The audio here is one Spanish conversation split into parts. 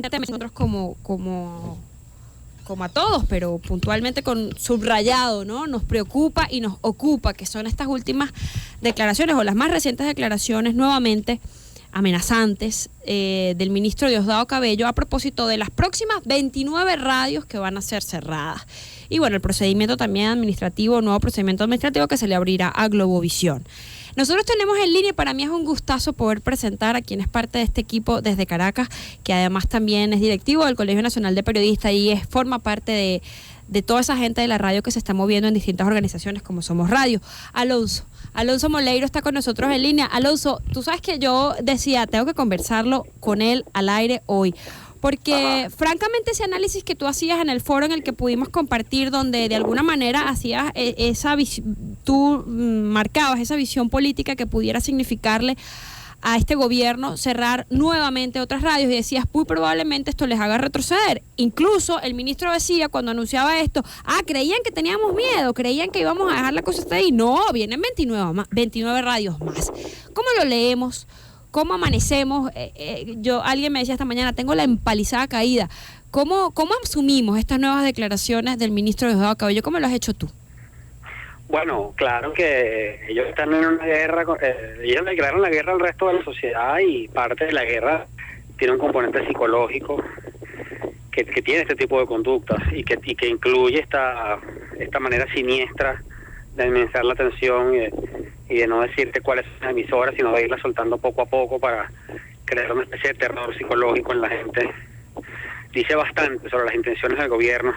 nosotros como a todos, pero puntualmente con subrayado, ¿no? Nos preocupa y nos ocupa, que son estas últimas declaraciones o las más recientes declaraciones nuevamente amenazantes del ministro Diosdado Cabello a propósito de las próximas 29 radios que van a ser cerradas. Y bueno, el procedimiento también administrativo, nuevo procedimiento administrativo que se le abrirá a Globovisión. Nosotros tenemos en línea, y para mí es un gustazo poder presentar a quien es parte de este equipo desde Caracas, que además también es directivo del Colegio Nacional de Periodistas y forma parte de toda esa gente de la radio que se está moviendo en distintas organizaciones como Somos Radio. Alonso Moleiro está con nosotros en línea. Alonso, tú sabes que yo decía, tengo que conversarlo con él al aire hoy, porque francamente ese análisis que tú hacías en el foro en el que pudimos compartir, donde de alguna manera hacías tú marcabas esa visión política que pudiera significarle a este gobierno cerrar nuevamente otras radios, y decías, muy probablemente esto les haga retroceder. Incluso el ministro decía cuando anunciaba esto, creían que teníamos miedo, creían que íbamos a dejar la cosa hasta ahí. No, vienen 29 radios más. ¿Cómo lo leemos? ¿Cómo amanecemos? Alguien me decía esta mañana, tengo la empalizada caída. ¿Cómo asumimos estas nuevas declaraciones del ministro Diosdado Cabello? ¿Cómo lo has hecho tú? Bueno, claro que ellos están en una guerra, ellos declararon la guerra al resto de la sociedad, y parte de la guerra tiene un componente psicológico que tiene este tipo de conductas y que incluye esta manera siniestra de administrar la atención y de no decirte cuáles son las emisoras, sino de irla soltando poco a poco para crear una especie de terror psicológico en la gente. Dice bastante sobre las intenciones del gobierno,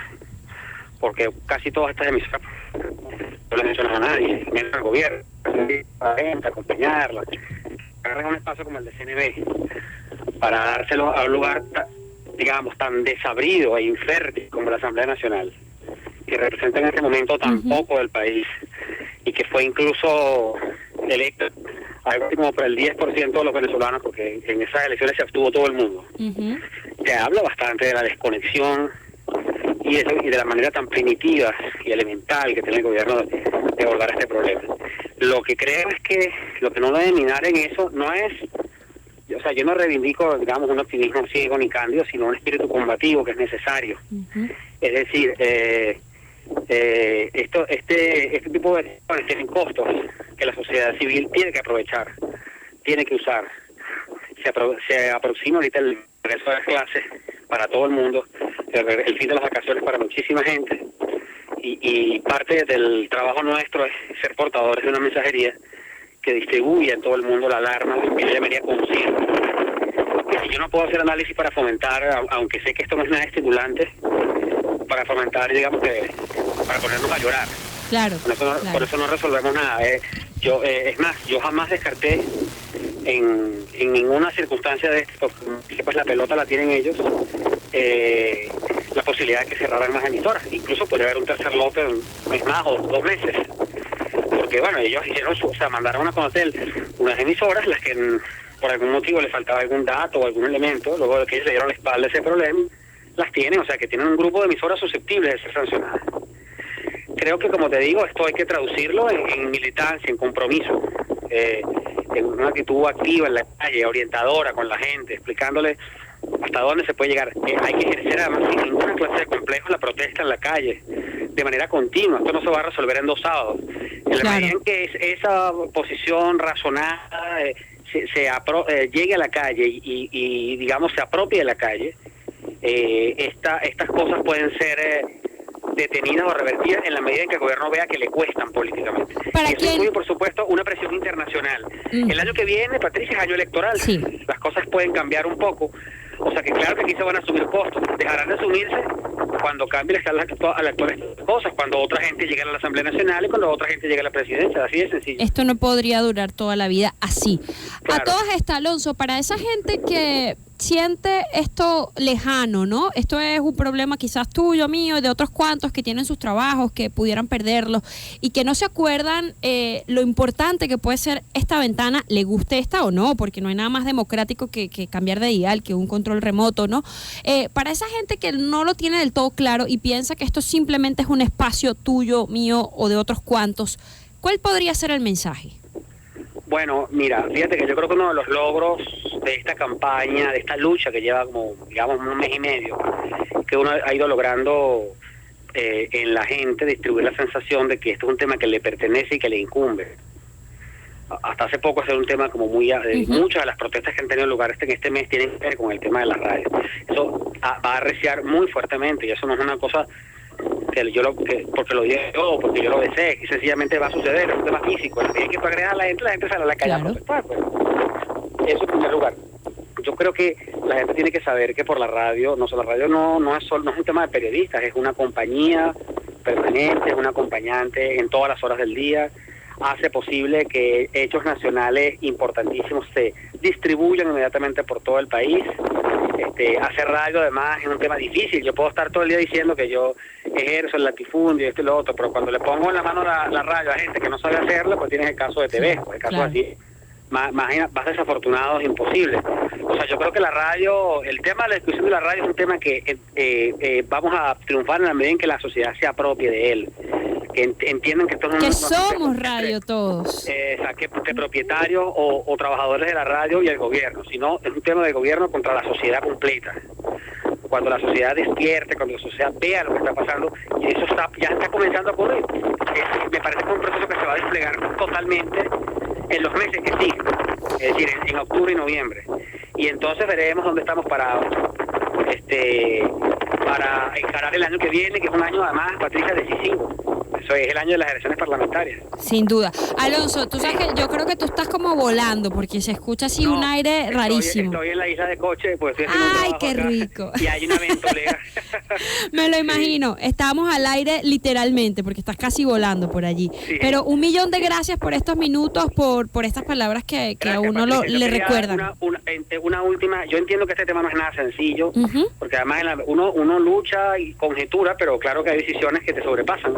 porque casi todas estas emisoras no le mencionan a nadie, menos al gobierno, para acompañarla, agarran un espacio como el de CNB para dárselo a un lugar, digamos, tan desabrido e infértil como la Asamblea Nacional, que representa en este momento tan poco del país, y que fue incluso electo algo así como por el 10% de los venezolanos, porque en esas elecciones se abstuvo todo el mundo. Que habla bastante de la desconexión y de la manera tan primitiva y elemental que tiene el gobierno de abordar este problema. Lo que creo es que lo que no debe minar en eso no es, o sea, yo no reivindico, digamos, un optimismo ciego ni cándido, sino un espíritu combativo que es necesario. Es decir, este tipo de decisiones tienen costos que la sociedad civil tiene que aprovechar, tiene que usar. Se aproxima ahorita el regreso de las clases para todo el mundo, el fin de las vacaciones para muchísima gente, y parte del trabajo nuestro es ser portadores de una mensajería que distribuya en todo el mundo la alarma, que yo llamaría conciencia. Yo no puedo hacer análisis para fomentar, aunque sé que esto no es nada estimulante, para fomentar, digamos, que para ponernos a llorar. Claro. Por eso no resolvemos nada. Es más, yo jamás descarté en ninguna circunstancia de esto, porque pues la pelota la tienen ellos, la posibilidad de que cerraran más emisoras. Incluso podría haber un tercer lote en un mes más o 2 meses. Porque bueno, ellos hicieron mandaron a conocer unas emisoras, las que por algún motivo les faltaba algún dato o algún elemento, luego de que ellos le dieron la espalda a ese problema, las tienen, o sea que tienen un grupo de emisoras susceptibles de ser sancionadas. Creo que, como te digo, esto hay que traducirlo en militancia, en compromiso, en una actitud activa en la calle, orientadora con la gente, explicándole hasta dónde se puede llegar. Hay que ejercer además sin ninguna clase de complejo la protesta en la calle, de manera continua. Esto no se va a resolver en 2 sábados. En la medida en que esa posición razonada llegue a la calle y digamos se apropie de la calle, estas cosas pueden ser detenidas o revertidas en la medida en que el gobierno vea que le cuestan políticamente. Y eso incluye, por supuesto, una presión internacional. El año que viene, Patricia, es año electoral. Sí. Las cosas pueden cambiar un poco. O sea que claro que aquí se van a asumir costos. Dejarán de asumirse cuando cambie las actuales cosas, cuando otra gente llegue a la Asamblea Nacional y cuando otra gente llegue a la presidencia. Así de sencillo. Esto no podría durar toda la vida así. Claro. A todas estas, Alonso, para esa gente que siente esto lejano, ¿no? Esto es un problema quizás tuyo, mío, de otros cuantos que tienen sus trabajos, que pudieran perderlos y que no se acuerdan lo importante que puede ser esta ventana, le guste esta o no, porque no hay nada más democrático que cambiar de dial, que un control remoto, ¿no? Para esa gente que no lo tiene del todo claro y piensa que esto simplemente es un espacio tuyo, mío o de otros cuantos, ¿cuál podría ser el mensaje? Bueno, mira, fíjate que yo creo que uno de los logros de esta campaña, de esta lucha que lleva como, digamos, un mes y medio, que uno ha ido logrando en la gente distribuir la sensación de que esto es un tema que le pertenece y que le incumbe. Hasta hace poco era un tema como muy... muchas de las protestas que han tenido lugar en este mes tienen que ver con el tema de la radio. Eso va a arreciar muy fuertemente, y eso no es una cosa que porque lo digo yo, porque yo lo desee, que sencillamente va a suceder, es un tema físico. El día que tú agregas a la gente sale a la calle a protestar. Pues. Eso en primer lugar. Yo creo que la gente tiene que saber que por la radio, la radio no es un tema de periodistas, es una compañía permanente, es un acompañante en todas las horas del día, hace posible que hechos nacionales importantísimos se distribuyan inmediatamente por todo el país. Hacer radio además es un tema difícil. Yo puedo estar todo el día diciendo que yo ejerzo el latifundio y esto y lo otro, pero cuando le pongo en la mano la radio a gente que no sabe hacerlo, pues tienes el caso de TV, pues el caso así, más desafortunados, imposible. O sea, yo creo que la radio, el tema de la discusión de la radio es un tema que vamos a triunfar en la medida en que la sociedad se apropie de él, que entiendan que esto no que somos radio todos. Que propietarios o trabajadores de la radio y el gobierno, sino es un tema del gobierno contra la sociedad completa. Cuando la sociedad despierte, cuando la sociedad vea lo que está pasando, y eso ya está comenzando a ocurrir. Me parece que es un proceso que se va a desplegar totalmente en los meses que siguen, es decir, en octubre y noviembre. Y entonces veremos dónde estamos parados para encarar el año que viene, que es un año además, Patricia, decisivo. Eso es el año de las elecciones parlamentarias. Sin duda. Alonso, tú sabes que yo creo que tú estás como volando, porque se escucha así un aire rarísimo. Estoy en la isla de Coche, pues estoy haciendo ¡ay, qué rico! Y hay una ventolera. Me lo imagino. Estábamos al aire literalmente, porque estás casi volando por allí. Sí. Pero 1.000.000 de gracias por estos minutos, por estas palabras que gracias, a uno le recuerdan. Una última, yo entiendo que este tema no es nada sencillo, porque además uno lucha y conjetura, pero claro que hay decisiones que te sobrepasan,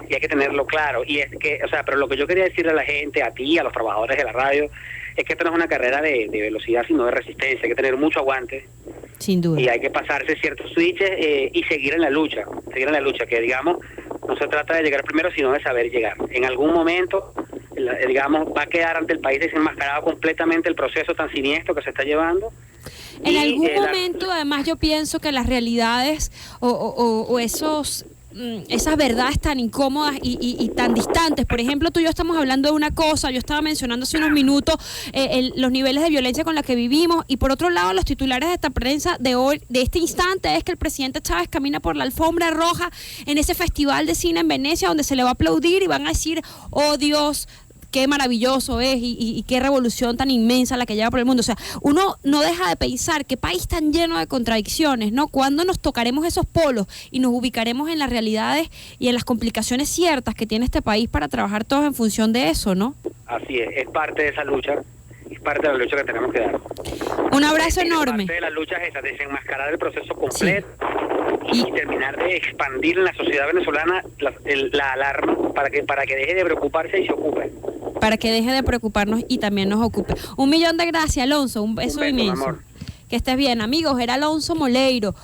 y hay que tenerlo claro. Y es que, pero lo que yo quería decirle a la gente, a ti, a los trabajadores de la radio, es que esto no es una carrera de velocidad, sino de resistencia. Hay que tener mucho aguante. Sin duda. Y hay que pasarse ciertos switches y seguir en la lucha, que digamos, no se trata de llegar primero, sino de saber llegar. En algún momento, digamos, va a quedar ante el país desenmascarado completamente el proceso tan siniestro que se está llevando. En algún momento, además, yo pienso que las realidades o esas verdades tan incómodas y tan distantes, por ejemplo, tú y yo estamos hablando de una cosa, yo estaba mencionando hace unos minutos los niveles de violencia con la que vivimos, y por otro lado los titulares de esta prensa de hoy, de este instante, es que el presidente Chávez camina por la alfombra roja en ese festival de cine en Venecia, donde se le va a aplaudir y van a decir, oh Dios, qué maravilloso es y qué revolución tan inmensa la que lleva por el mundo. O sea, uno no deja de pensar qué país tan lleno de contradicciones, ¿no? ¿Cuándo nos tocaremos esos polos y nos ubicaremos en las realidades y en las complicaciones ciertas que tiene este país para trabajar todos en función de eso, ¿no? Así es parte de esa lucha, es parte de la lucha que tenemos que dar. Un abrazo enorme. Parte de la lucha es esa, desenmascarar el proceso completo. Sí. Y terminar de expandir en la sociedad venezolana la alarma para que deje de preocuparse y se ocupe. Para que deje de preocuparnos y también nos ocupe. 1.000.000 de gracias, Alonso. Un beso inmenso. Amor. Que estés bien, amigos. Era Alonso Moleiro.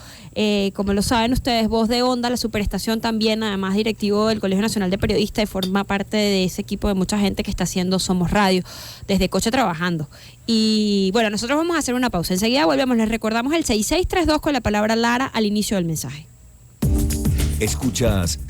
Como lo saben ustedes, voz de Onda, la superestación también, además directivo del Colegio Nacional de Periodistas, y forma parte de ese equipo de mucha gente que está haciendo Somos Radio, desde Coche trabajando. Y bueno, nosotros vamos a hacer una pausa. Enseguida volvemos, les recordamos el 6632 con la palabra Lara al inicio del mensaje. Escuchas